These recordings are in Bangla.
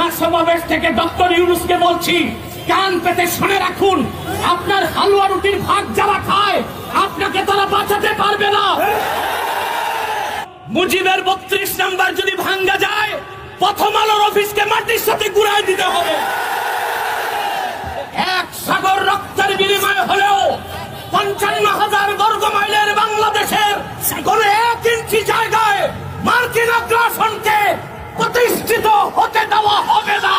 মহাসমাবেশ থেকে ডক্টর ইউনূসকে বলছি, কান পেতে শুনে রাখুন, আপনার হালুয়া রুটির ভাগ যারা খায় আপনাকে তারা বাঁচাতে পারবে না। মুজিবের 32 নাম্বার যদি ভাঙ্গা যায়, প্রথম আলোর অফিসকে মাটির সাথে গুড়ায় দিতে হবে। এক সাগর রক্তের বিনিময় হলেও 55,000 বর্গ মাইলের বাংলাদেশের কোন 1 ইঞ্চি জায়গায় মার্কিন আগ্রাসনকে প্রতিষ্ঠিত হতে দেওয়া হবে না।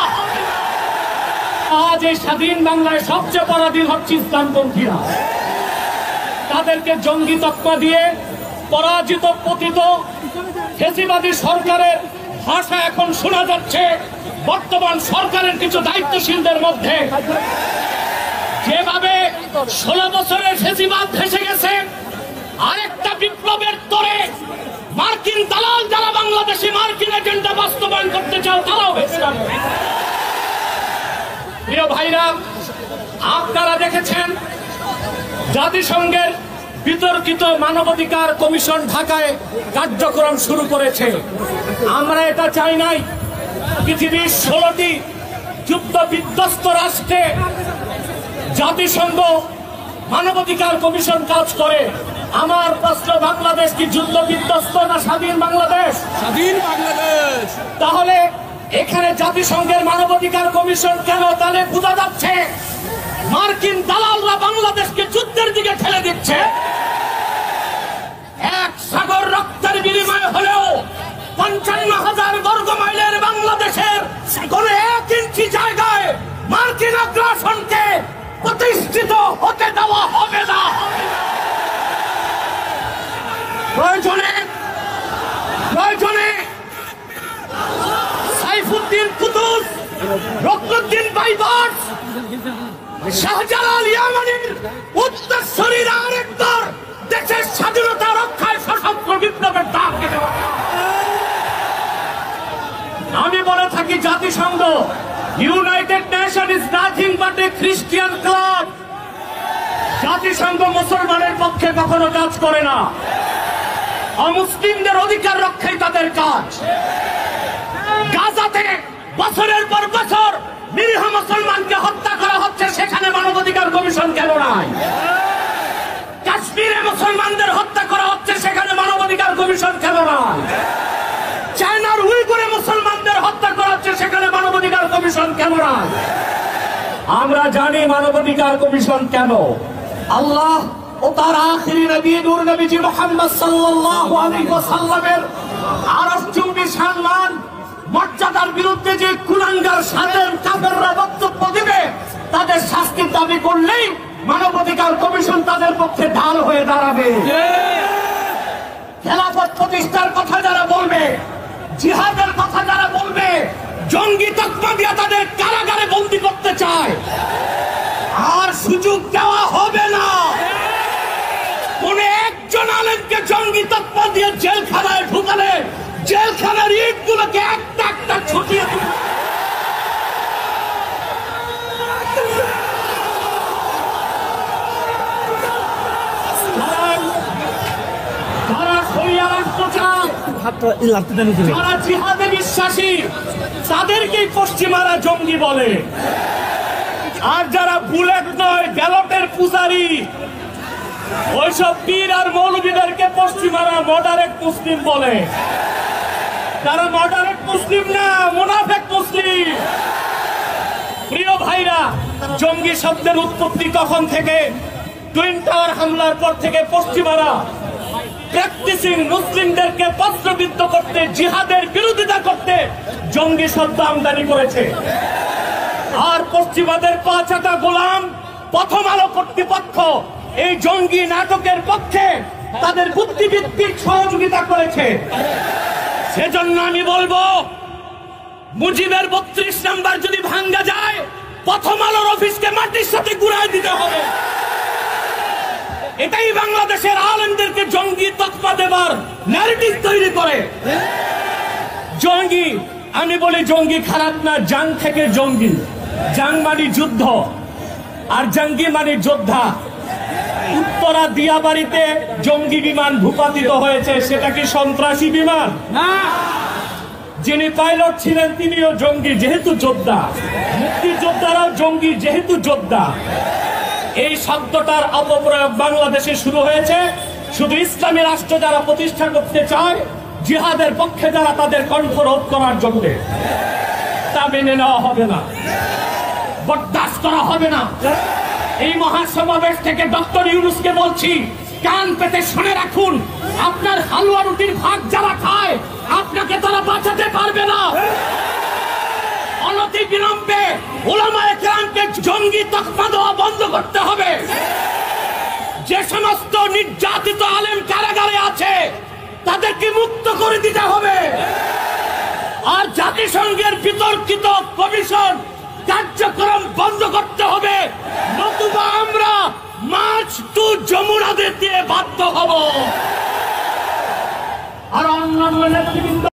আজ এই স্বাধীন বাংলায় সবচেয়ে পরাধীন হচ্ছে ইসলামপন্থীরা। তাদেরকে জঙ্গি তকমা দিয়ে পরাজিত পতিত ফ্যাসিবাদী সরকারের ভাষা এখন শোনা যাচ্ছে বর্তমান সরকারের কিছু দায়িত্বশীলদের মধ্যে। যেভাবে 16 বছরের ফ্যাসিবাদ ভেসে গেছে, আরেকটা বিপ্লবের তরে মার্কিন দালাল যারা বাংলাদেশে মার্কিন এজেন্ডা বাস্তবায়ন করতে চাও তারাও ভেসে যাবে। প্রিয় ভাইরা, আপনারা দেখেছেন জাতিসংঘের বিতর্কিত মানবাধিকার কমিশন ঢাকায় কার্যক্রম শুরু করেছে। আমরা এটা চাই নাই। পৃথিবীর 16টি যুদ্ধ বিধ্বস্ত রাষ্ট্রে জাতিসংঘ মানবাধিকার কমিশন কাজ করে। আমার প্রশ্ন, বাংলাদেশ কি যুদ্ধ বিধ্বস্ত না স্বাধীন বাংলাদেশ? স্বাধীন বাংলাদেশ। তাহলে এখানে জাতিসংঘের মানবাধিকার কমিশন কেন? তাহলে বোঝা যাচ্ছে মার্কিন দালালরা বাংলাদেশকে যুদ্ধের দিকে ঠেলে দিচ্ছে। এক সাগর রক্তের বিনিময় হলেও 55,000 বর্গ মাইলের বাংলাদেশের কোন 1 ইঞ্চি জায়গায় মার্কিন আগ্রাসনকে প্রতিষ্ঠিত হতে দেওয়া হবে না। প্রয়োজনে সাইফুদ্দিন কুতুস, রুকনুদ্দিন বাইবার্স, শাহজালাল ইয়ামানির উত্তরসূরির আরেকবার দেশের স্বাধীনতা রক্ষায় সশস্ত্র বিপ্লবের ডাক দিতে হবে। আমি বলে থাকি, জাতিসংঘ United nation is nothing but A Christian club. জাতিসংঘ মুসলমানের পক্ষে কখনো কাজ করে না। অমুসলিমদের অধিকার রক্ষাই তাদের কাজ। গাজাতে বছরের পর বছর নিরীহ মুসলমানকে হত্যা করা হচ্ছে, সেখানে মানবাধিকার কমিশন কেন নাই? কাশ্মীরে মুসলমানদের হত্যা করা হচ্ছে, সেখানে মানবাধিকার কমিশন কেন নাই? চায়নার উইগুরে মুসলমানদের হত্যা করা হচ্ছে, সেখানে মানবাধিকার কমিশন কেন নাই? আমরা জানি মানবাধিকার কমিশন কেন। আল্লাহ ও তার আখিরি নবী নূর নবীজি মুহাম্মদ সাল্লাল্লাহু আলাইহি ওয়াসাল্লামের আরশ-চুম্বী সম্মান মর্যাদার বিরুদ্ধে যে কুলাঙ্গার সাধের কাফেররা বক্তব্য দিবে, তাদের শাস্তির দাবি করলেই মানবাধিকার কমিশন তাদের পক্ষে ঢাল হয়ে দাঁড়াবে। খেলাফত প্রতিষ্ঠার কথা যারা বলবে, জিহাদের কথা যারা বলবে, জঙ্গি তকমা দিয়ে তাদের কারাগারে বন্দী করতে চায়, আর সুযোগ দেওয়া হবে না। কোন একজন আলেমকে জঙ্গি তকমা দিয়ে জেলখানায় ঢুকালে জেলখানার ইটগুলোকে একটা একটা ছুটিয়ে দিবে। যারা জিহাদে বিশ্বাসী তাদেরকে পশ্চিমারা জঙ্গি বলে, আর যারা বুলেট নয় ব্যালটের পূজারী ওইসব পীর আর মৌলবীদেরকে পশ্চিমারা মডারেট মুসলিম বলে। তারা মডারেট মুসলিম না, মুনাফিক মুসলিম। প্রিয় ভাইরা, জঙ্গি শব্দের উৎপত্তি কখন থেকে? টুইন টাওয়ার হামলার পর থেকে পশ্চিমারা প্র্যাকটিসিং মুসলিমদেরকে প্রশ্নবিদ্ধ করতে, জিহাদের বিরোধিতা করতে জঙ্গি শব্দ আমদানি করেছে। আর পশ্চিমাদের পাঁচাটা গোলাম প্রথম আলো কর্তৃপক্ষ এই জঙ্গি নাটকের পক্ষে তাদের বুদ্ধিবৃত্তিক সহযোগিতা করেছে। সেজন্য আমি বলবো, মুজিবের 32 নাম্বার যদি ভাঙ্গা যায়, প্রথম আলোর অফিসকে মাটির সাথে গুড়ায় দিতে হবে। এটাই বাংলাদেশের আলেমদেরকে জঙ্গি তকমা দেবার ন্যারেটিভ তৈরি করে। জঙ্গি, আমি বলি জঙ্গি খারাপ না, জাং থেকে জঙ্গি। জাং মানে যুদ্ধ, আর জঙ্গি মানে যোদ্ধা। উত্তরা দিয়াবাড়িতে জঙ্গি বিমান ভূপাতিত হয়েছে, সেটা কি সন্ত্রাসী বিমান? না। যিনি পাইলট ছিলেন তিনিও জঙ্গি যেহেতু যোদ্ধা, মুক্তিযোদ্ধারাও জঙ্গি যেহেতু যোদ্ধা। এই শব্দটার অপপ্রয়োগ বাংলাদেশে শুরু হয়েছে শুধু ইসলামী রাষ্ট্র যারা প্রতিষ্ঠা করতে চায়, জিহাদের পক্ষে যারা তাদের কণ্ঠ রোধ করার জন্য। তা মেনে নেওয়া হবে না, বরদাস্ত করা হবে না। এই মহাসমাবেশ থেকে ডক্টর ইউনূসকে বলছি, কান পেতে শুনে রাখুন, আপনার হালুয়া রুটির ভাগ যারা খায় আপনাকে তারা বাঁচাতে পারবে না। অনতি বিলম্বে উলামায়ে কেরামকে জঙ্গি তকমা দেওয়া বন্ধ করতে হবে। যে সমস্ত নির্যাতিত আলেম কারাগারে আছে তাদেরকে মুক্ত করে দিতে হবে। আর জাতিসংঘের বিতর্কিত কমিশন কার্যক্রম বন্ধ করতে হবে, নতুবা আমরা মার্চ টু যমুনা দিতে বাধ্য হব। আর অন্যান্য নেতৃবৃন্দ